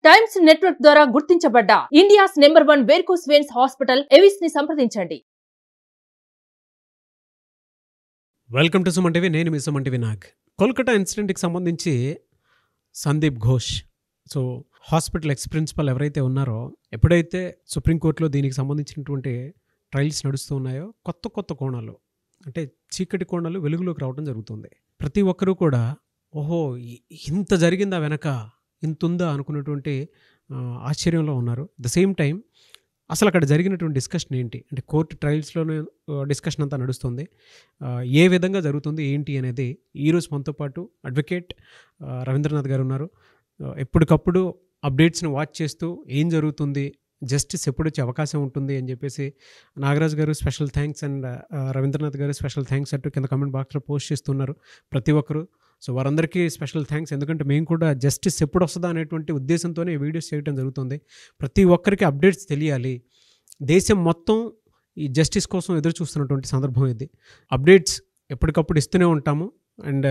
Times network ద్వారా గుర్తించబడ్డ India's number 1 varicose veins hospital Avis ని సంప్రదించండి. Welcome to Suman TV. నేను మీ సుమన్ టీవీ నాగ్. కోల్కతా ఇన్సిడెంట్కి సంబంధించి Sandip Ghosh, so hospital ex principal ఎవరైతే ఉన్నారో, ఎప్పుడైతే సుప్రీంకోర్టులో దీనికి సంబంధించినటువంటి ట్రయల్స్ నడుస్తూ ఉన్నాయో, కొత్త కొత్త కోణాలు అంటే చీకటి కోణాలు వెలుగులోకి రావడం జరుగుతుంది. ప్రతి ఒక్కరూ కూడా ఓహో ఇంత జరిగిందా, వెనక ఇంత ఉందా అనుకున్నటువంటి ఆశ్చర్యంలో ఉన్నారు. ద సేమ్ టైం అసలు అక్కడ జరిగినటువంటి డిస్కషన్ ఏంటి అంటే, కోర్టు ట్రయల్స్లోనే డిస్కషన్ అంతా నడుస్తుంది. ఏ విధంగా జరుగుతుంది ఏంటి అనేది ఈరోజు మనతో పాటు అడ్వకేట్ రవీంద్రనాథ్ గారు ఉన్నారు. ఎప్పటికప్పుడు అప్డేట్స్ని వాచ్ చేస్తూ ఏం జరుగుతుంది, జస్టిస్ ఎప్పుడు వచ్చే అవకాశం ఉంటుంది అని చెప్పేసి నాగరాజ్ గారు స్పెషల్ థ్యాంక్స్ అండ్ రవీంద్రనాథ్ గారు స్పెషల్ థ్యాంక్స్ అంటూ కింద కామెంట్ బాక్స్లో పోస్ట్ చేస్తున్నారు ప్రతి ఒక్కరు. సో వారందరికీ స్పెషల్ థ్యాంక్స్. ఎందుకంటే మేము కూడా జస్టిస్ ఎప్పుడు వస్తుందా అనేటువంటి ఉద్దేశంతోనే వీడియోస్ చేయడం జరుగుతుంది. ప్రతి ఒక్కరికి అప్డేట్స్ తెలియాలి. దేశం మొత్తం ఈ జస్టిస్ కోసం ఎదురు చూస్తున్నటువంటి సందర్భం ఇది. అప్డేట్స్ ఎప్పటికప్పుడు ఇస్తూనే ఉంటాము అండ్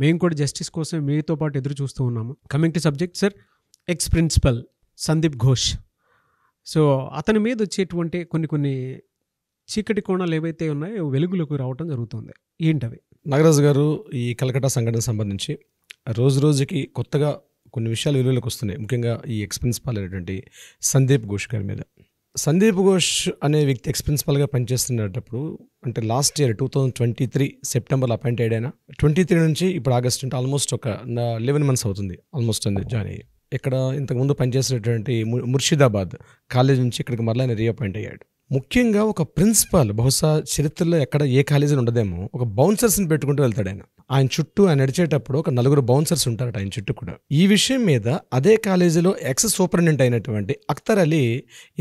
మేము కూడా జస్టిస్ కోసం మీతో పాటు ఎదురు చూస్తూ ఉన్నాము. Coming to subject sir, ex principal Sandeep Ghosh, so అతని మీద వచ్చేటువంటి కొన్ని చీకటి కోణాలు ఏవైతే ఉన్నాయో వెలుగులోకి రావడం జరుగుతుంది. ఏంటవి? నాగరాజు గారు, ఈ కలకట్టా సంఘటనకు సంబంధించి రోజుకి కొత్తగా కొన్ని విషయాలు వెలుగులోకి వస్తున్నాయి. ముఖ్యంగా ఈ ఎక్స్ ప్రిన్సిపాల్ అయినటువంటి సందీప్ ఘోష్ గారి మీద. సందీప్ ఘోష్ అనే వ్యక్తి ఎక్స్ ప్రిన్సిపాల్గా పనిచేస్తున్నప్పుడు అంటే లాస్ట్ ఇయర్ 2023 సెప్టెంబర్లో అపాయింట్ అయ్యాడైనా 23 నుంచి ఇప్పుడు ఆగస్ట్ అంటే ఆల్మోస్ట్ ఒక 11 months అవుతుంది ఆల్మోస్ట్ జాయిన్ అయ్యి. ఇక్కడ ఇంతకుముందు పనిచేసినటువంటి ముర్షిదాబాద్ కాలేజ్ నుంచి ఇక్కడికి మరలా ఆయన రీఅపాయింట్ అయ్యాడు. ముఖ్యంగా ఒక ప్రిన్సిపాల్ బహుశా చరిత్రలో ఎక్కడ ఏ కాలేజీలో ఉండదేమో ఒక బౌన్సర్స్ని పెట్టుకుంటూ వెళ్తాడు ఆయన చుట్టూ. ఆయన నడిచేటప్పుడు ఒక 4 బౌన్సర్స్ ఉంటారట ఆయన చుట్టూ కూడా. ఈ విషయం మీద అదే కాలేజీలో ఎక్స్ సూపరింటెండెంట్ అయినటువంటి అఖ్తర్ అలీ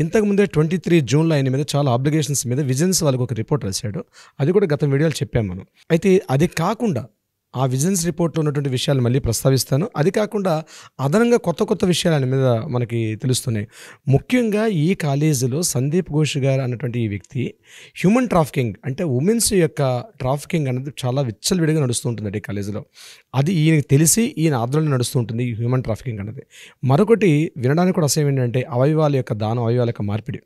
ఇంతకుముందే 23 జూన్లో ఆయన మీద చాలా ఆబ్లిగేషన్స్ మీద విజిలెన్స్ వాళ్ళకి ఒక రిపోర్ట్ రాశాడు. అది కూడా గత వీడియోలు చెప్పాము మనం. అయితే అది కాకుండా ఆ విజిలెన్స్ రిపోర్ట్లో ఉన్నటువంటి విషయాలు మళ్ళీ ప్రస్తావిస్తాను. అది కాకుండా అదనంగా కొత్త విషయాలు ఆయన మీద మనకి తెలుస్తున్నాయి. ముఖ్యంగా ఈ కాలేజీలో సందీప్ ఘోష్ గారు అన్నటువంటి ఈ వ్యక్తి హ్యూమన్ ట్రాఫికింగ్ అంటే ఉమెన్స్ యొక్క ట్రాఫికింగ్ అనేది చాలా విచ్చలవిడిగా నడుస్తూ ఉంటుంది ఈ కాలేజీలో. అది ఈయనకి తెలిసి ఈయన ఆధ్వర్యంలో నడుస్తూ ఉంటుంది ఈ హ్యూమన్ ట్రాఫికింగ్ అనేది. మరొకటి వినడానికి కూడా అసహ్యం ఏంటంటే అవయవాల యొక్క దానం, అవయవాల యొక్క మార్పిడి.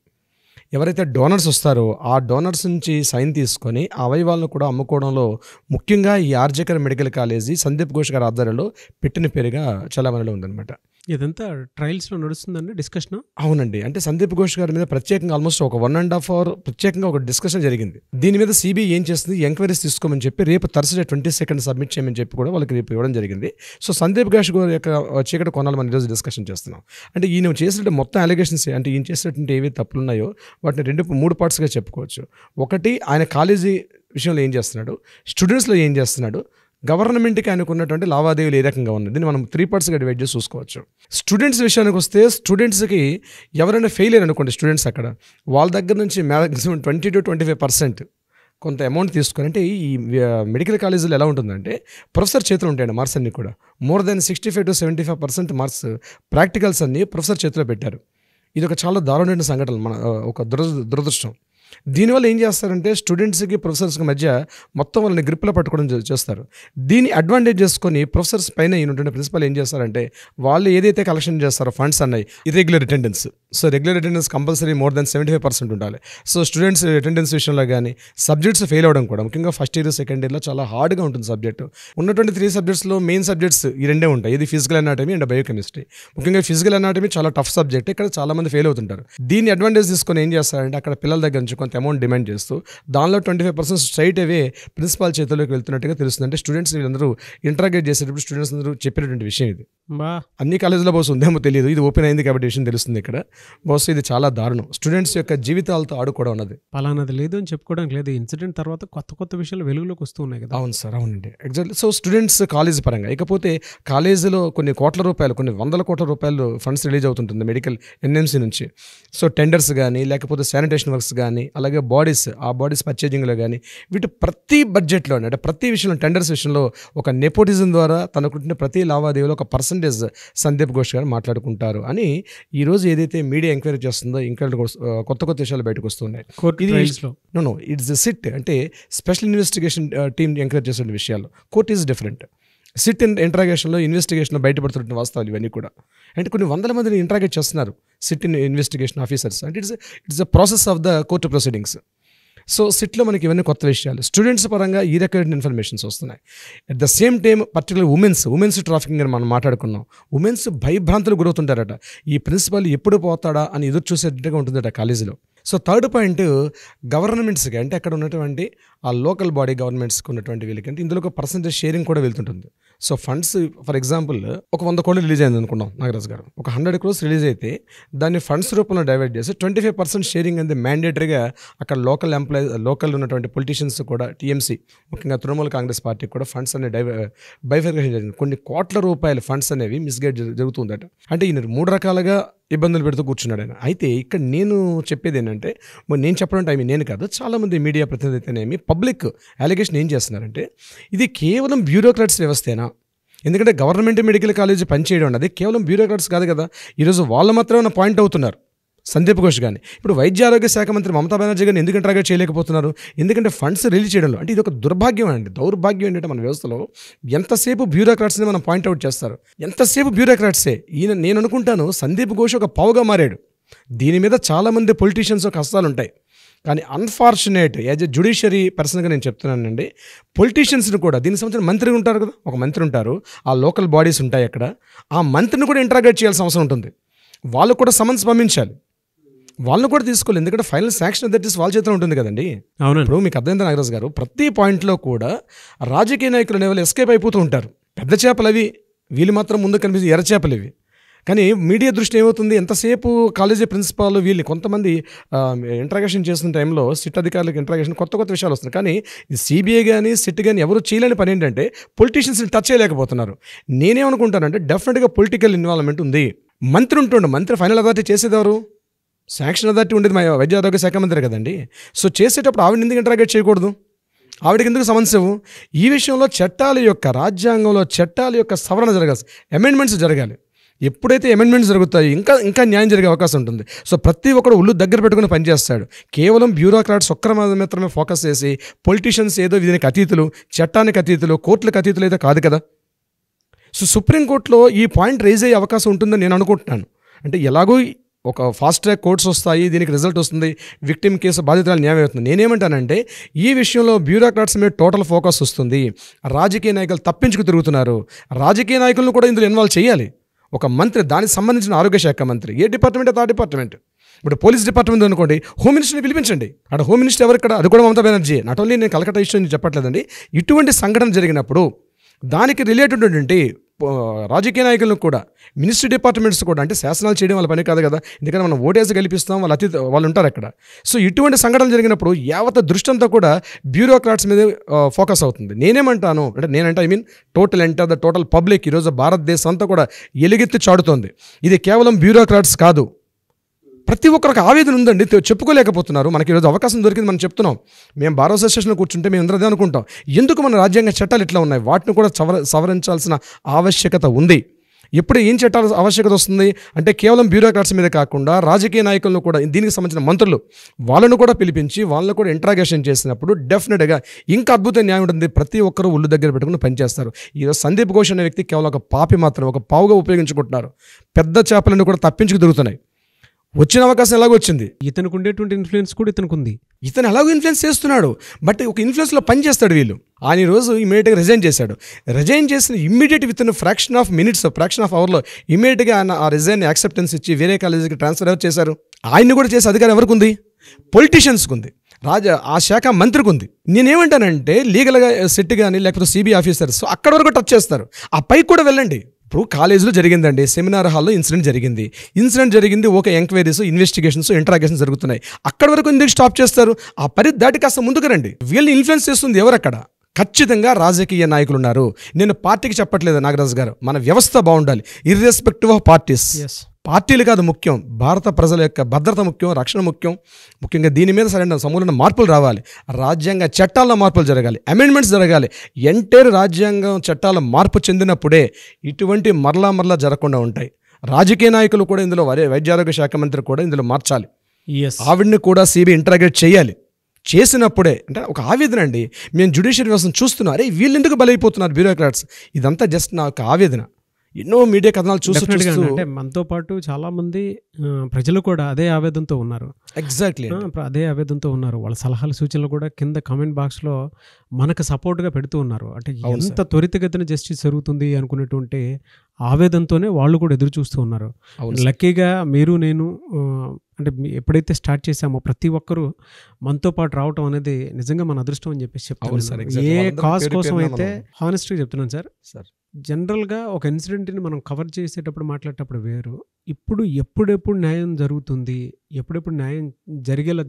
ఎవరైతే డోనర్స్ వస్తారో ఆ డోనర్స్ నుంచి సైన్ తీసుకొని ఆ అవయవాలను కూడా అమ్ముకోవడంలో ముఖ్యంగా ఈ ఆర్జేకర్ మెడికల్ కాలేజీ సందీప్ ఘోష్ గారి ఆధ్వర్యంలో పెట్టిన పేరుగా చలామణిలో ఉందన్నమాట. ఇదంతా ట్రయల్స్లో నడుస్తుందండి డిస్కషన్? అవునండి. అంటే సందీప్ ఘోష్ గారి మీద ప్రత్యేకంగా ఆల్మోస్ట్ ఒక 1.5 hour ప్రత్యేకంగా ఒక డిస్కషన్ జరిగింది. దీని మీద సిబిఐ ఏం చేస్తుంది, ఎంక్వైరీస్ తీసుకోమని చెప్పి రేపు థర్స్డే 22nd సబ్మిట్ చేయమని చెప్పి కూడా వాళ్ళకి రేపు ఇవ్వడం జరిగింది. సో సందీప్ ఘోష్ గారి యొక్క చీకటి కొనాలి మనం ఈరోజు డిస్కషన్ చేస్తున్నాం. అంటే ఈయన చేసినట్టు మొత్తం అలిగేషన్స్ అంటే ఈయన చేసినటువంటి ఏవి తప్పులు ఉన్నాయో వాటిని 3 partsగా చెప్పుకోవచ్చు. ఒకటి, ఆయన కాలేజీ విషయంలో ఏం చేస్తున్నాడు, స్టూడెంట్స్లో ఏం చేస్తున్నాడు, గవర్నమెంట్కి అనుకున్నటువంటి లావాదేవీలు ఏ రకంగా ఉన్నాయి, దీన్ని మనం 3 partsగా డివైడ్ చేసి చూసుకోవచ్చు. స్టూడెంట్స్ విషయానికి వస్తే స్టూడెంట్స్కి ఎవరైనా ఫెయిల్ అయ్యారు అనుకోండి, స్టూడెంట్స్ అక్కడ వాళ్ళ దగ్గర నుంచి మ్యాక్సిమం 20 to 25% కొంత అమౌంట్ తీసుకొని, అంటే ఈ మెడికల్ కాలేజీలో ఎలా ఉంటుందంటే ప్రొఫెసర్ చేతిలో ఉంటాయండి మార్క్స్ అన్నీ కూడా. More than 65 to 75% marks practicals అన్నీ ప్రొఫెసర్ చేతిలో పెట్టారు. ఇది ఒక చాలా దారుణమైన సంఘటన, మన ఒక దురదృష్టం. దీనివల్ల ఏం చేస్తారంటే స్టూడెంట్స్కి ప్రొఫెసర్స్కి మధ్య మొత్తం వాళ్ళని గ్రిప్లో పట్టుకోవడం చేస్తారు. దీన్ని అడ్వాంటేజ్ చేసుకొని ప్రొఫెసర్స్ పైన ఈయన ప్రిన్సిపల్ ఏం చేస్తారంటే వాళ్ళు ఏదైతే కలెక్షన్ చేస్తారో ఫండ్స్ అన్నాయి irregular attendance. So regular attendance compulsory more than 75% ఉండాలి. సో స్టూడెంట్స్ అటెండెన్స్ విషయంలో కానీ సబ్జెక్ట్స్ ఫెయిల్ అవ్వడం కూడా ముఖ్యంగా ఫస్ట్ ఇయర్ సెకండ్ ఇయర్లో చాలా హార్డ్గా ఉంటుంది సబ్జెక్టు. ఉన్నటువంటి 3 subjectsలో మెయిన్ సబ్జెక్ట్స్ ఈ 2 ఉంటాయి, ఇది ఫిజికల్ అనాటమీ అండ్ బయోకెమిస్ట్రీ. ముఖ్యంగా ఫిజికల్ అనాటమీ చాలా టఫ్ సబ్జెక్ట్, ఇక్కడ చాలామంది ఫెయిల్ అవుతుంటారు. దీన్ని అడ్వాంటేజ్ తీసుకొని ఏం చేస్తారంటే అక్కడ పిల్లల దగ్గర నుంచి కొంత అమౌంట్ డిమాండ్ చేస్తూ దానిలో 25% స్ట్రైట్ అవే ప్రిన్సిపాల్ చేతుల్లోకి వెళ్తున్నట్టుగా తెలుస్తుంది. అంటే స్టూడెంట్స్ వీళ్ళందరూ ఇంటరాగేట్ చేసేటప్పుడు స్టూడెంట్స్ అందరూ చెప్పినటువంటి విషయం ఇది. అన్ని కాలేజీలో బహుశా ఉందేమో తెలియదు, ఇది ఓపెన్ అయింది కాబట్టి విషయం తెలుస్తుంది ఇక్కడ. బహుశా ఇది చాలా దారుణం, స్టూడెంట్స్ యొక్క జీవితాలతో ఆడుకోవడం ఉన్నది. పలానాది లేదు అని చెప్పుకోవడానికి లేదు, ఇన్సిడెంట్ తర్వాత కొత్త విషయాలు వెలుగులోకి వస్తూ ఉన్నాయి కదా. అవును సార్, అవునండి, ఎగ్జాక్ట్లీ. సో స్టూడెంట్స్ కాలేజ్ పరంగా, ఇకపోతే కాలేజీలో కొన్ని కోట్ల రూపాయలు, కొన్ని 100 కోట్ల రూపాయలు ఫండ్స్ రిలీజ్ అవుతుంటుంది మెడికల్ ఎన్ఎంసీ నుంచి. సో టెండర్స్ కానీ లేకపోతే శానిటేషన్ వర్క్స్ కానీ అలాగే ఆ బాడీస్ పర్చేజింగ్లో కానీ వీటి ప్రతి బడ్జెట్లో అంటే ప్రతి విషయంలో టెండర్స్ విషయంలో ఒక నెపోటిజం ద్వారా తనకుంటున్న ప్రతి లావాదేవీలో ఒక పర్సంటేజ్ సందీప్ ఘోష్ గారు మాట్లాడుకుంటారు అని ఈరోజు ఏదైతే మీడియా ఎంక్వైరీ చేస్తుందో ఎంక్వైరీ కొత్త విషయాలు బయటకు వస్తున్నాయి. ఇట్స్ సిట్ అంటే స్పెషల్ ఇన్వెస్టిగేషన్ టీమ్ ఎంక్వైరీ చేసే విషయాలు. Court is different. సిట్ ఇంట్రాగేషన్లో ఇన్వెస్టిగేషన్లో బయటపడుతున్న వాస్తవాలు ఇవన్నీ కూడా. అంటే కొన్ని వందల మందిని ఇంట్రాగేట్ చేస్తున్నారు సిట్ ఇన్వెస్టిగేషన్ ఆఫీసర్స్. అంటే it's a process of the court proceedings. So సిట్లో మనకి ఇవన్నీ కొత్త విషయాలు. స్టూడెంట్స్ పరంగా ఈ రకమైన ఇన్ఫర్మేషన్స్ వస్తున్నాయి. At the same time particular women's trafficking అని మనం మాట్లాడుకున్నాం. ఉమెన్స్ భయభ్రాంతులు గురవుతుంటారట. ఈ ప్రిన్సిపల్ ఎప్పుడు పోతాడా అని ఎదురు చూసేటట్టుగా ఉంటుందట కాలేజీలో. సో థర్డ్ పాయింట్, గవర్నమెంట్స్కి అంటే అక్కడ ఉన్నటువంటి ఆ లోకల్ బాడీ గవర్నమెంట్స్కి ఉన్నటువంటి వీళ్ళకి అంటే ఇందులో ఒక పర్సంటేజ్ షేరింగ్ కూడా వెళ్తుంటుంది. సో ఫండ్స్ ఫర్ ఎగ్జాంపుల్ ఒక 100 కోట్లు రిలీజ్ అయింది అనుకున్నాం నాగరాజు గారు, ఒక 100 crores రిలీజ్ అయితే దాన్ని ఫండ్స్ రూపంలో డైవర్ట్ చేసి 25% షేరింగ్ అనేది మ్యాండేటరీగా అక్కడ లోకల్ ఉన్నటువంటి పొలిటీషియన్స్ కూడా, టీఎంసీ ముఖ్యంగా తృణమూల కాంగ్రెస్ పార్టీకి కూడా ఫండ్స్ అనేవి బైఫర్కేషన్ జరిగింది. కొన్ని కోట్ల రూపాయల ఫండ్స్ అనేవి మిస్గైడ్ జరుగుతుందట. అంటే ఈయన 3 రకాలుగా ఇబ్బందులు పెడుతూ కూర్చున్నాడు ఆయన. అయితే ఇక్కడ నేను చెప్పేది ఏంటంటే, నేను చెప్పడం టైం నేను కాదు, చాలామంది మీడియా ప్రతినిధి అయితేనేమి పబ్లిక్ అలిగేషన్ ఏం చేస్తున్నారంటే ఇది కేవలం బ్యూరోక్రాట్స్ వ్యవస్థేనా? ఎందుకంటే గవర్నమెంట్ మెడికల్ కాలేజ్ పనిచేయడం అన్నది కేవలం బ్యూరోక్రాట్స్ కాదు కదా. ఈరోజు వాళ్ళు మాత్రమే పాయింట్ అవుతున్నారు. సందీప్ ఘోష్ కానీ, ఇప్పుడు వైద్య ఆరోగ్య శాఖ మంత్రి మమతా బెనర్జీ గారిని ఎందుకు ఇంట్రాగేట్ చేయలేకపోతున్నారు? ఎందుకంటే ఫండ్స్ రిలీజ్ చేయడంలో అంటే ఇది ఒక దుర్భాగ్యం అండి, దౌర్భాగ్యం ఏంటంటే మన వ్యవస్థలో ఎంతసేపు బ్యూరోక్రాట్స్ని మనం పాయింట్అవుట్ చేస్తారు, ఎంతసేపు బ్యూరోక్రాట్సే. నేను అనుకుంటాను సందీప్ ఘోష్ ఒక పావుగా మారాడు. దీని మీద చాలామంది పొలిటీషియన్స్ కష్టాలు ఉంటాయి. కానీ అన్ఫార్చునేట్ యాజ్ ఎ జ్యుడిషియరీ పర్సన్గా నేను చెప్తున్నానండి, పొలిటీషియన్స్ని కూడా దీనికి సంబంధించిన మంత్రి ఉంటారు కదా, ఒక మంత్రి ఉంటారు, ఆ లోకల్ బాడీస్ ఉంటాయి అక్కడ, ఆ మంత్రిని కూడా ఇంట్రాగేట్ చేయాల్సిన అవసరం ఉంటుంది. వాళ్ళు కూడా సమన్స్ పంపించాలి, వాళ్ళని కూడా తీసుకోవాలి. ఎందుకంటే ఫైనల్ శాంక్షన్ దట్ ఈస్ వాళ్ళ చేతిలో ఉంటుంది కదండి. అవును. ఇప్పుడు మీకు అర్థమైంది నాగరాజు గారు, ప్రతి పాయింట్లో కూడా రాజకీయ నాయకులు అనేవాళ్ళు ఎస్కేప్ అయిపోతూ ఉంటారు. పెద్ద చేపలు అవి, వీళ్ళు మాత్రం ముందు కనిపించే ఎర్ర చేపలు ఇవి. కానీ మీడియా దృష్టి ఏమవుతుంది, ఎంతసేపు కాలేజీ ప్రిన్సిపాల్ వీళ్ళు కొంతమంది ఇంట్రాగేషన్ చేసిన టైంలో సిట్ అధికారులకు ఇంట్రాగేషన్ కొత్త విషయాలు వస్తున్నాయి. కానీ ఈ సిబిఐ కానీ సిట్ కానీ ఎవరు చేయలేని పని ఏంటంటే పొలిటీషియన్స్ని టచ్ చేయలేకపోతున్నారు. నేనేమనుకుంటానంటే డెఫినెట్గా పొలిటికల్ ఇన్వాల్వ్మెంట్ ఉంది. మంత్రి ఉంటుండే, మంత్రి ఫైనల్ అథారిటీ చేసేదెవరు? శాంక్షన్ అథారిటీ ఉండేది మా వైద్య ఆరోగ్య శాఖ మంత్రి కదండి. సో చేసేటప్పుడు ఆవిడ ఎందుకు ఇంట్రాగేట్ చేయకూడదు? ఆవిడకి ఎందుకు సమస్య? ఈ విషయంలో రాజ్యాంగంలో చట్టాల యొక్క సవరణ జరగాలి, అమెండ్మెంట్స్ జరగాలి. ఎప్పుడైతే అమెండ్మెంట్స్ జరుగుతాయి ఇంకా న్యాయం జరిగే అవకాశం ఉంటుంది. సో ప్రతి ఒక్కరు ఒళ్ళు దగ్గర పెట్టుకుని పనిచేస్తాడు. కేవలం బ్యూరోక్రాట్స్ మాత్రమే ఫోకస్ చేసి పొలిటీషియన్స్ ఏదో దీనికి అతీతులు, చట్టానికి అతీతులు, కోర్టులకు అతీతులు అయితే కాదు కదా. సో సుప్రీంకోర్టులో ఈ పాయింట్ రైజ్ అయ్యే అవకాశం ఉంటుందని నేను అనుకుంటున్నాను. అంటే ఎలాగో ఒక ఫాస్ట్ ట్రాక్ కోర్ట్స్ వస్తాయి, దీనికి రిజల్ట్ వస్తుంది, విక్టిమ్ కేసు బాధితురాలు న్యాయం అవుతుంది. నేనేమంటానంటే ఈ విషయంలో బ్యూరోక్రాట్స్ మీద టోటల్ ఫోకస్ వస్తుంది. రాజకీయ నాయకులు తప్పించుకు తిరుగుతున్నారు. రాజకీయ నాయకులను కూడా ఇందులో ఇన్వాల్వ్ చేయాలి. ఒక మంత్రి, దానికి సంబంధించిన ఆరోగ్య శాఖ మంత్రి, ఏ డిపార్ట్మెంట్ అయితే ఆ డిపార్ట్మెంట్. ఇప్పుడు పోలీస్ డిపార్ట్మెంట్ అనుకోండి, హోమ్ మినిస్టర్ని పిలిపించండి. అక్కడ హోమ్ మినిస్టర్ ఎవరు? ఇక్కడ అది కూడా మమతా బెనర్జీ. నాట్ ఓన్లీ నేను కలకత్తా ఇష్యూ చెప్పట్లేదండి. ఇటువంటి సంఘటన జరిగినప్పుడు దానికి రిలేటెడ్ ఏంటి రాజకీయ నాయకులను కూడా, మినిస్ట్రీ డిపార్ట్మెంట్స్ కూడా, అంటే శాసనాలు చేయడం వాళ్ళ పని కాదు కదా. ఎందుకంటే మనం ఓటేసి గెలిపిస్తాం, వాళ్ళు ఉంటారు అక్కడ. సో ఇటువంటి సంఘటనలు జరిగినప్పుడు యావత్ దృష్టి అంతా కూడా బ్యూరోక్రాట్స్ మీద ఫోకస్ అవుతుంది. నేనేమంటాను అంటే ఐ మీన్ టోటల్ పబ్లిక్ ఈరోజు భారతదేశం అంతా కూడా ఎలుగెత్తి చాడుతోంది. ఇది కేవలం బ్యూరోక్రాట్స్ కాదు, ప్రతి ఒక్కరికి ఆవేదన ఉందండి, చెప్పుకోలేకపోతున్నారు. మనకి ఈరోజు అవకాశం దొరికింది, మనం చెప్తున్నాం. మేము బార్ అసోసియేషన్లో కూర్చుంటే మేము అందరూ అనుకుంటాం, ఎందుకు మన రాజ్యాంగ చట్టాలు ఇట్లా ఉన్నాయి, వాటిని కూడా సవరించాల్సిన ఆవశ్యకత ఉంది. ఎప్పుడు ఏం చట్టాల ఆవశ్యకత వస్తుంది అంటే కేవలం బ్యూరోక్రాట్స్ మీద కాకుండా రాజకీయ నాయకులను కూడా, దీనికి సంబంధించిన మంత్రులు, వాళ్ళను కూడా పిలిపించి వాళ్ళను కూడా ఇంట్రాగేషన్ చేసినప్పుడు డెఫినెట్గా ఇంకా అద్భుత న్యాయం ఉంటుంది. ప్రతి ఒక్కరూ ఒళ్ళు దగ్గర పెట్టుకుని పనిచేస్తారు. ఈరోజు సందీప్ ఘోష్ అనే వ్యక్తి కేవలం ఒక పాపి మాత్రం, ఒక పావుగా ఉపయోగించుకుంటున్నారు. పెద్ద చేపలను కూడా తప్పించుకు తిరుగుతున్నాయి. వచ్చిన అవకాశం ఎలాగో వచ్చింది. ఇతనికి ఉండేటువంటి ఇన్ఫ్లుయెన్స్ కూడా ఇతనికి ఉంది. ఇతను ఎలాగో ఇన్ఫ్లుయెన్స్ చేస్తున్నాడు, బట్ ఒక ఇన్ఫ్లుయెన్స్లో పనిచేస్తాడు వీళ్ళు. ఆయన ఈరోజు ఇమీడియట్గా రిజైన్ చేశాడు. రిజైన్ చేసిన immediate with in fraction of అవర్లో ఇమీడియట్గా ఆయన ఆ రిజైన్ యాక్సెప్టెన్స్ ఇచ్చి వేరే కాలేజీకి ట్రాన్స్ఫర్ ఎవరు చేశారు? ఆయన్ని కూడా చేసే అధికారం ఎవరికి ఉంది? పొలిటీషియన్స్కి ఉంది, ఆ శాఖ మంత్రికి ఉంది. నేనేమంటానంటే లీగల్గా సెట్ కానీ లేకపోతే సిబిఐ ఆఫీసర్స్ అక్కడ వరకు టచ్ చేస్తారు. ఆ పైకి కూడా వెళ్ళండి. ఇప్పుడు కాలేజీలో జరిగిందండి, సెమినార్ హాల్లో ఇన్సిడెంట్ జరిగింది, ఓకే, ఎంక్వైరీస్, ఇన్వెస్టిగేషన్స్, ఇంట్రాగేషన్స్ జరుగుతున్నాయి. అక్కడ వరకు ఎందుకు స్టాప్ చేస్తారు? ఆ పరిధి దాటి కాస్త ముందుకు రండి. వీళ్ళని ఇన్ఫ్లుయెన్స్ చేస్తుంది ఎవరు అక్కడ? ఖచ్చితంగా రాజకీయ నాయకులు ఉన్నారు. నేను పార్టీకి చెప్పట్లేదు నాగరాజు గారు, మన వ్యవస్థ బాగుండాలి, ఇర్రెస్పెక్టివ్ ఆఫ్ పార్టీస్. పార్టీలు కాదు ముఖ్యం, భారత ప్రజల యొక్క భద్రత ముఖ్యం, రక్షణ ముఖ్యం. ముఖ్యంగా దీని మీద సరైన సమూలమైన మార్పులు రావాలి. రాజ్యాంగ చట్టాల్లో మార్పులు జరగాలి, అమెండ్మెంట్స్ జరగాలి. ఎంటైర్ రాజ్యాంగం చట్టాల మార్పు చెందినప్పుడే ఇటువంటి మరలా జరగకుండా ఉంటాయి. రాజకీయ నాయకులు కూడా ఇందులో, వైద్య ఆరోగ్య శాఖ మంత్రి కూడా ఇందులో మార్చాలి. ఆవిడ్ని కూడా సిబిఐ ఇంట్రాగేట్ చేయాలి. చేసినప్పుడే అంటే ఒక ఆవేదన అండి. మేము జ్యుడిషియల్ వ్యవస్థను చూస్తున్నాం, అరే వీళ్ళు ఎందుకు బలైపోతున్నారు బ్యూరోక్రాట్స్, ఇదంతా జస్ట్ నా ఒక ఆవేదన. ఎన్నో మీడియా కథనాలు Definitely గా చూస్తూ అంటే మనతో పాటు చాలా మంది ప్రజలు కూడా అదే ఆవేదనతో ఉన్నారు. ఎగ్జాక్ట్లీ అదే ఆవేదనతో ఉన్నారు. వాళ్ళ సలహాలు సూచనలు కూడా కింద కామెంట్ బాక్స్లో మనకు సపోర్ట్గా పెడుతూ ఉన్నారు. అంటే అవును ఎంత త్వరితగతిన జస్టిస్ జరుగుతుంది అనుకునేటువంటి ఆవేదనతోనే వాళ్ళు కూడా ఎదురు చూస్తూ ఉన్నారు. అవును సార్. లక్కీగా మీరు నేను అంటే ఎప్పుడైతే స్టార్ట్ చేసామో ప్రతి ఒక్కరూ మనతో పాటు రావటం అనేది నిజంగా మన అదృష్టం అని చెప్పేసి అవును సార్, చెప్తాను. exactly. ఏ వాళ్ళందరూ కాజ్ పేరు కోసం పేరున అయితే మనం- హానెస్ట్గా చెప్తున్నాను సార్. సార్ జనరల్గా ఒక ఇన్సిడెంట్ని మనం కవర్ చేసేటప్పుడు మాట్లాడేటప్పుడు వేరు, ఇప్పుడు ఎప్పుడెప్పుడు న్యాయం జరుగుతుంది, ఎప్పుడెప్పుడు న్యాయం జరిగేలా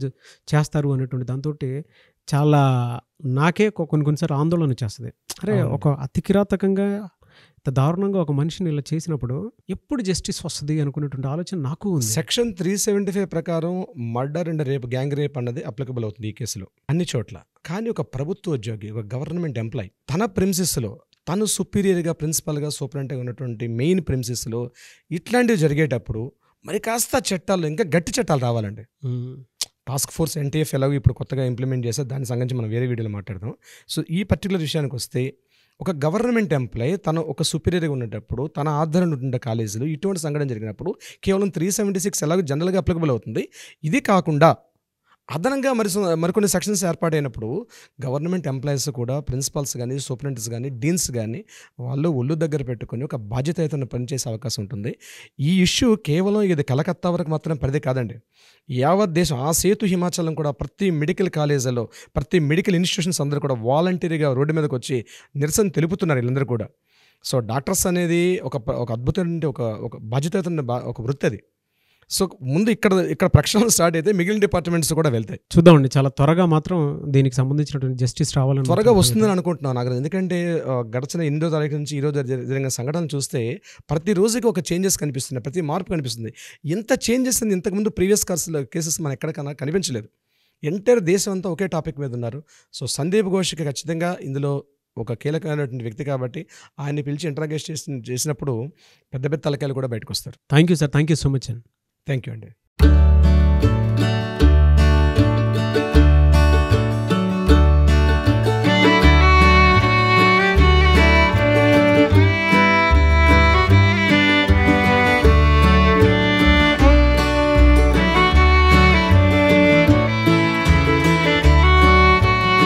చేస్తారు అనేటువంటి దాంతో చాలా నాకే కొన్నిసార్లు ఆందోళన వచ్చేస్తుంది. అరే అవును. ఒక అతి కిరాతకంగా ఇంత దారుణంగా ఒక మనిషిని ఇలా చేసినప్పుడు ఎప్పుడు జస్టిస్ వస్తుంది అనుకునేటువంటి ఆలోచన నాకు ఉంది. సెక్షన్ 375 ప్రకారం murder and rape, gang rape అన్నది అప్లికబుల్ అవుతుంది ఈ కేసులో అన్ని చోట్ల. కానీ ఒక ప్రభుత్వ ఉద్యోగి, ఒక గవర్నమెంట్ ఎంప్లాయ్ తన ప్రిన్సిస్లో తను సుపీరియర్గా, ప్రిన్సిపల్గా, సూపరింటెండెంట్గా ఉన్నటువంటి మెయిన్ ప్రిన్సిస్లో ఇట్లాంటివి జరిగేటప్పుడు మరి కాస్త చట్టాలు, ఇంకా గట్టి చట్టాలు రావాలండి. టాస్క్ ఫోర్స్ NTF ఎలాగో ఇప్పుడు కొత్తగా ఇంప్లిమెంట్ చేస్తే దాని సంబంధించి మనం వేరే వీడియోలో మాట్లాడదాం. సో ఈ పర్టికులర్ విషయానికి వస్తే ఒక గవర్నమెంట్ ఎంప్లాయ్ తను ఒక సుపీరియర్గా ఉండేటప్పుడు తన ఆధారంలో ఉండే కాలేజీలో ఇటువంటి సంఘటన జరిగినప్పుడు కేవలం 376 ఎలాగో జనరల్గా అప్లికబుల్ అవుతుంది. ఇది కాకుండా అదనంగా మరికొన్ని సెక్షన్స్ ఏర్పాటైనప్పుడు గవర్నమెంట్ ఎంప్లాయీస్ కూడా, ప్రిన్సిపల్స్ కానీ, సూపరింటెండెంట్స్ కానీ, డీన్స్ కానీ వాళ్ళు ఒళ్ళు దగ్గర పెట్టుకొని ఒక బాధ్యతయుతంగా పనిచేసే అవకాశం ఉంటుంది. ఈ ఇష్యూ కేవలం ఇది కలకత్తా వరకు మాత్రం పరిధి కాదండి. యావత్ దేశం, ఆ సేతు హిమాచలం కూడా ప్రతి మెడికల్ కాలేజీలో, ప్రతి మెడికల్ ఇన్స్టిట్యూషన్స్ అందరూ కూడా వాలంటీర్గా రోడ్డు మీదకి వచ్చి నిరసన తెలుపుతున్నారు వీళ్ళందరూ కూడా. సో డాక్టర్స్ అనేది ఒక అద్భుతమైన ఒక బాధ్యతయుత ఒక వృత్తి అది. సో ముందు ఇక్కడ ప్రక్షాళన స్టార్ట్ అయితే మిగిలిన డిపార్ట్మెంట్స్ కూడా వెళ్తాయి. చూద్దామండి, చాలా త్వరగా మాత్రం దీనికి సంబంధించినటువంటి జస్టిస్ రావాలని త్వరగా వస్తుందని అనుకుంటున్నాను నాకు. ఎందుకంటే గడిచిన 8వ తారీఖు నుంచి ఈరోజు జరిగిన సంఘటనలు చూస్తే ప్రతి రోజుకి ఒక చేంజెస్ కనిపిస్తున్నాయి, ప్రతి మార్పు కనిపిస్తుంది. ఎంత చేంజెస్ అని ఇంతకుముందు ప్రీవియస్ కేసెస్ మనం ఎక్కడికన్నా కనిపించలేదు. ఎంటైర్ దేశం అంతా ఒకే టాపిక్ మీద ఉన్నారు. సో సందీప్ ఘోష్కి ఖచ్చితంగా ఇందులో ఒక కీలకమైనటువంటి వ్యక్తి కాబట్టి ఆయన్ని పిలిచి ఇంట్రాగేట్ చేసినప్పుడు పెద్ద పెద్ద తలకాయలు కూడా బయటకు వస్తారు. Thank you sir, thank you so much అండి. థ్యాంక్ యూ అండి.